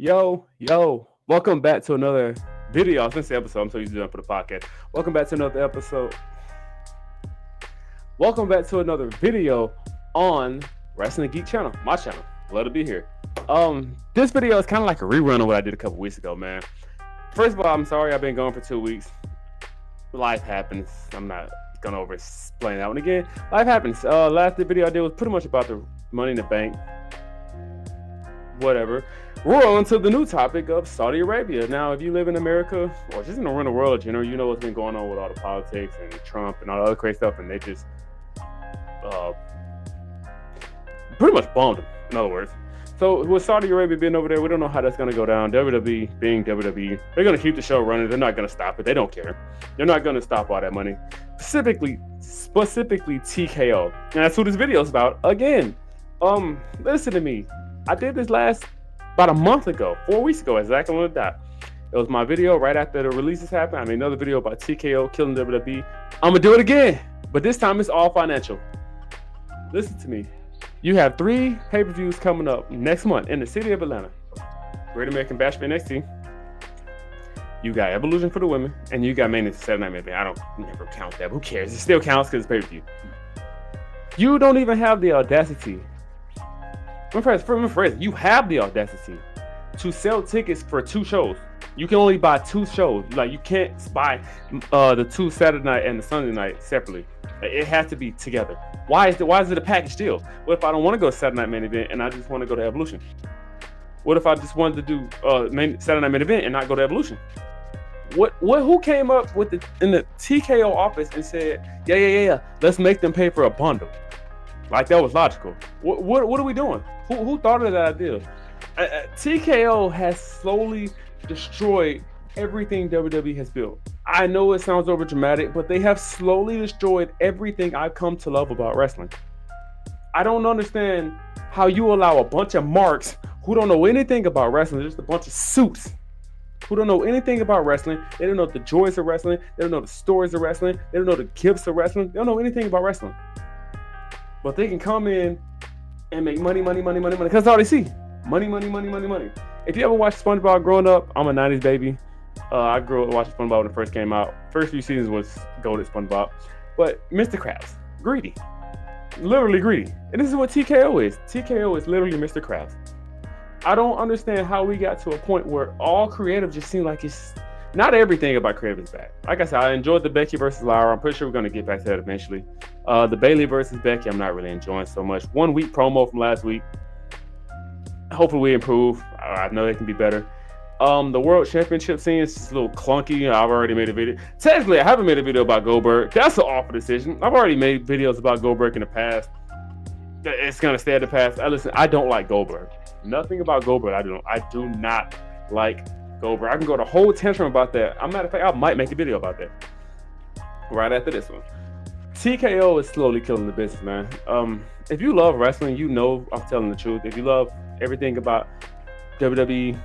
Yo, welcome back to another video. I was gonna say episode, I'm so used to doing for the podcast. Welcome back to another episode. Welcome back to another video on Wrestling Geek channel, my channel. Love to be here. This video is kind of like a rerun of what I did a couple weeks ago, man. First of all, I'm sorry I've been gone for 2 weeks. Life happens. I'm not gonna over explain that one again. Life happens. Last video I did was pretty much about the Money in the Bank. Whatever. We're on to the new topic of Saudi Arabia. Now, if you live in America or just in the world in general, you know what's been going on with all the politics and Trump and all the other crazy stuff, and they just pretty much bombed them, in other words. So with Saudi Arabia being over there, we don't know how that's going to go down. WWE being WWE, they're going to keep the show running. They're not going to stop it. They don't care. They're not going to stop all that money. Specifically TKO. And that's who this video is about. Again, listen to me. I did this about a month ago, 4 weeks ago, exactly on the dot. It was my video right after the releases happened. I made another video about TKO killing WWE. I'm going to do it again, but this time it's all financial. Listen to me. You have 3 pay-per-views coming up next month in the city of Atlanta. Great American Bash for NXT. You got Evolution for the women, and you got Main Saturday Night Main. I don't never count that. Who cares? It still counts because it's pay-per-view. You don't even have the audacity. You have the audacity to sell tickets for 2 shows. You can only buy 2 shows. Like, you can't buy the 2 Saturday night and the Sunday night separately. It has to be together. Why is it a package deal? What if I don't want to go to Saturday night main event and I just want to go to Evolution? What if I just wanted to do Saturday night main event and not go to Evolution? Who came up with in the TKO office and said, yeah, let's make them pay for a bundle? Like, that was logical. What are we doing? Who thought of that idea? TKO has slowly destroyed everything WWE has built. I know it sounds over dramatic, but they have slowly destroyed everything I've come to love about wrestling. I don't understand how you allow a bunch of marks who don't know anything about wrestling, just a bunch of suits who don't know anything about wrestling. They don't know the joys of wrestling. They don't know the stories of wrestling. They don't know the gifts of wrestling. They don't know anything about wrestling. But they can come in and make money, because that's all they see. Money. If you ever watched SpongeBob growing up, I'm a 90s baby. I grew up watching SpongeBob when it first came out. First few seasons was goated SpongeBob. But Mr. Krabs, greedy. Literally greedy. And this is what TKO is. TKO is literally Mr. Krabs. I don't understand how we got to a point where all creative just seems like it's... Not everything about creative is bad. Like I said, I enjoyed the Becky versus Lyra. I'm pretty sure we're going to get back to that eventually. The Bayley versus Becky, I'm not really enjoying so much. 1 week promo from last week. Hopefully we improve. I know they can be better. The World Championship scene is just a little clunky. I've already made a video. Technically, I haven't made a video about Goldberg. That's an awful decision. I've already made videos about Goldberg in the past. It's going to stay in the past. Listen, I don't like Goldberg. Nothing about Goldberg. I do not like Goldberg. I can go the whole tantrum about that. As a matter of fact, I might make a video about that right after this one. TKO is slowly killing the business, man. If you love wrestling, you know I'm telling the truth. If you love everything about WWE,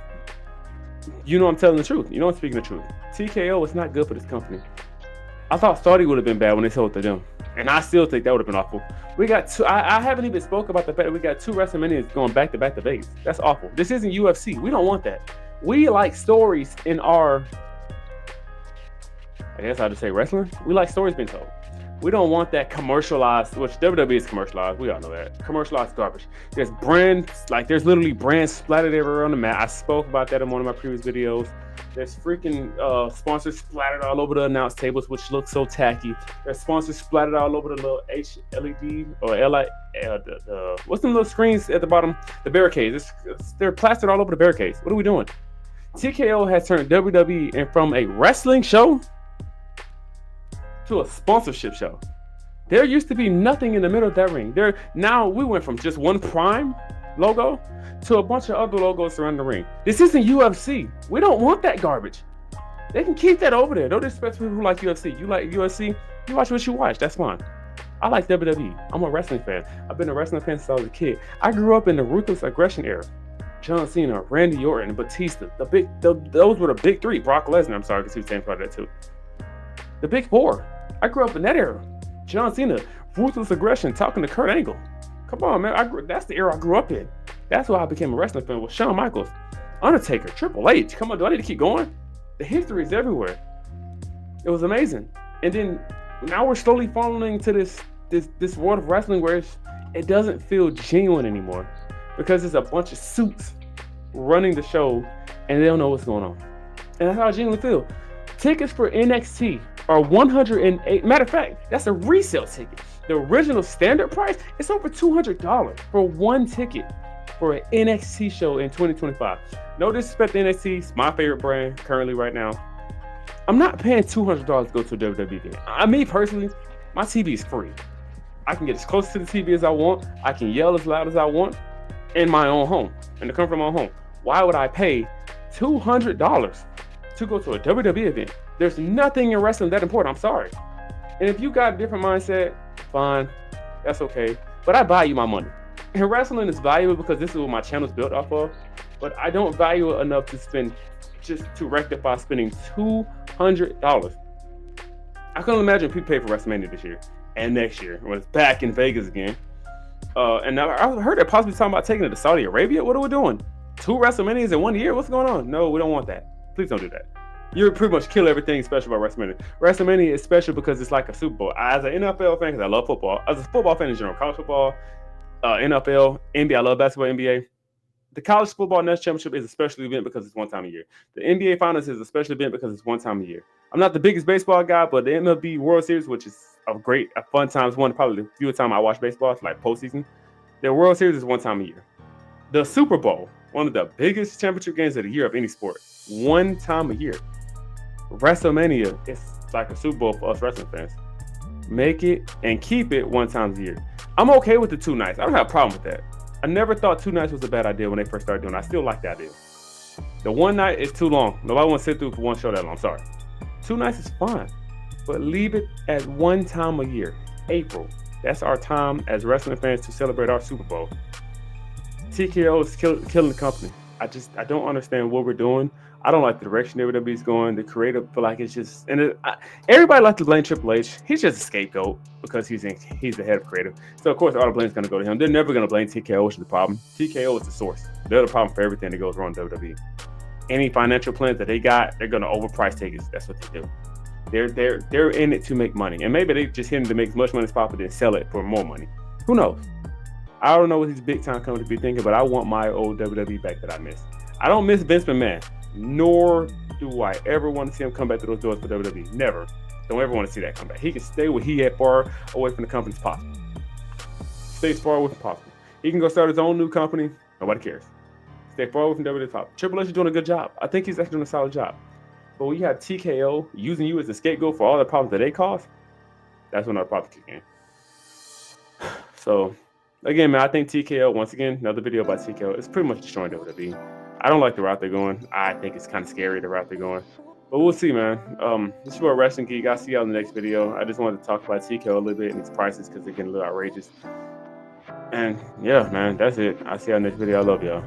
you know I'm telling the truth. You know I'm speaking the truth. TKO is not good for this company. I thought Saudi would have been bad when they sold to them, and I still think that would have been awful. We got 2. I haven't even spoke about the fact that we got 2 WrestleManias going back to Vegas. That's awful. This isn't UFC. We don't want that. We like stories in our... I guess I'll just say wrestling. We like stories being told. We don't want that commercialized, which WWE is commercialized. We all know that. Commercialized garbage. There's literally brands splattered everywhere on the mat. I spoke about that in one of my previous videos. There's freaking sponsors splattered all over the announce tables, which looks so tacky. There's sponsors splattered all over the little LED or what's them little screens at the bottom? The barricades. They're plastered all over the barricades. What are we doing? TKO has turned WWE from a wrestling show to a sponsorship show. There used to be nothing in the middle of that ring. Now we went from just one Prime logo to a bunch of other logos around the ring. This isn't UFC. We don't want that garbage. They can keep that over there. Don't disrespect people who like UFC. You like UFC, you watch what you watch. That's fine. I like WWE. I'm a wrestling fan. I've been a wrestling fan since I was a kid. I grew up in the Ruthless Aggression era. John Cena, Randy Orton, and Batista. Those were the big 3. Brock Lesnar, I'm sorry, because he was saying part of that too. The big 4. I grew up in that era. John Cena, Ruthless Aggression, talking to Kurt Angle. Come on, man. That's the era I grew up in. That's why I became a wrestling fan with Shawn Michaels. Undertaker, Triple H. Come on, do I need to keep going? The history is everywhere. It was amazing. And then now we're slowly falling into this world of wrestling where it doesn't feel genuine anymore because it's a bunch of suits running the show and they don't know what's going on. And that's how I genuinely feel. Tickets for NXT are $108. Matter of fact, that's a resale ticket. The original standard price is over $200 for one ticket for an NXT show in 2025. No disrespect to NXT, it's my favorite brand currently right now. I'm not paying $200 to go to a WWE game. Me personally, my TV is free. I can get as close to the TV as I want. I can yell as loud as I want in my own home, in the comfort of my own home. Why would I pay $200 to go to a WWE event? There's nothing in wrestling that important. I'm sorry. And if you got a different mindset, fine, that's okay. But I value my money. And wrestling is valuable because this is what my channel is built off of. But I don't value it enough to spend just to rectify spending $200. I couldn't imagine people pay for WrestleMania this year and next year when it's back in Vegas again. And I heard they're possibly talking about taking it to Saudi Arabia. What are we doing? 2 WrestleManias in 1 year? What's going on? No, we don't want that. Please don't do that. You pretty much kill everything special about WrestleMania. WrestleMania is special because it's like a Super Bowl. As an NFL fan, because I love football. As a football fan in general, college football, NFL, NBA, I love basketball, NBA. The college football national championship is a special event because it's one time a year. The NBA finals is a special event because it's one time a year. I'm not the biggest baseball guy, but the MLB World Series, which is a fun time, is probably the few times I watch baseball, it's like postseason. The World Series is one time a year. The Super Bowl, one of the biggest championship games of the year of any sport, one time a year. WrestleMania is like a Super Bowl for us wrestling fans. Make it and keep it one time a year. I'm okay with the 2 nights. I don't have a problem with that. I never thought 2 nights was a bad idea when they first started doing it. I still like that idea. The 1 night is too long. Nobody wants to sit through for one show that long. I'm sorry. 2 nights is fine, but leave it at one time a year. April. That's our time as wrestling fans to celebrate our Super Bowl. TKO is killing the company. I don't understand what we're doing. I don't like the direction WWE is going. The creative feel like it's just, everybody likes to blame Triple H. He's just a scapegoat because he's the head of creative. So of course all the blame is going to go to him. They're never going to blame TKO, which is the problem. TKO is the source. They're the problem for everything that goes wrong in WWE. Any financial plans that they got, they're going to overprice tickets. That's what they do. They're in it to make money, and maybe they just hitting to make as much money as possible, then sell it for more money. Who knows? I don't know what these big time companies be thinking, but I want my old WWE back that I miss. I don't miss Vince McMahon, nor do I ever want to see him come back to those doors for WWE. Never. Don't ever want to see that come back. He can stay where he had far away from the company as possible. Stay as far away as possible. He can go start his own new company. Nobody cares. Stay far away from WWE as possible. Triple H is doing a good job. I think he's actually doing a solid job. But when you have TKO using you as a scapegoat for all the problems that they cause, that's when our problems kick in. So, again, man, I think TKO, once again, another video about TKO, it's pretty much destroying WWE. I don't like the route they're going. I think it's kind of scary, the route they're going. But we'll see, man. This is your Wrestling Geek. I'll see you on the next video. I just wanted to talk about TKO a little bit and its prices because they're getting a little outrageous. And, yeah, man, that's it. I'll see you on the next video. I love y'all.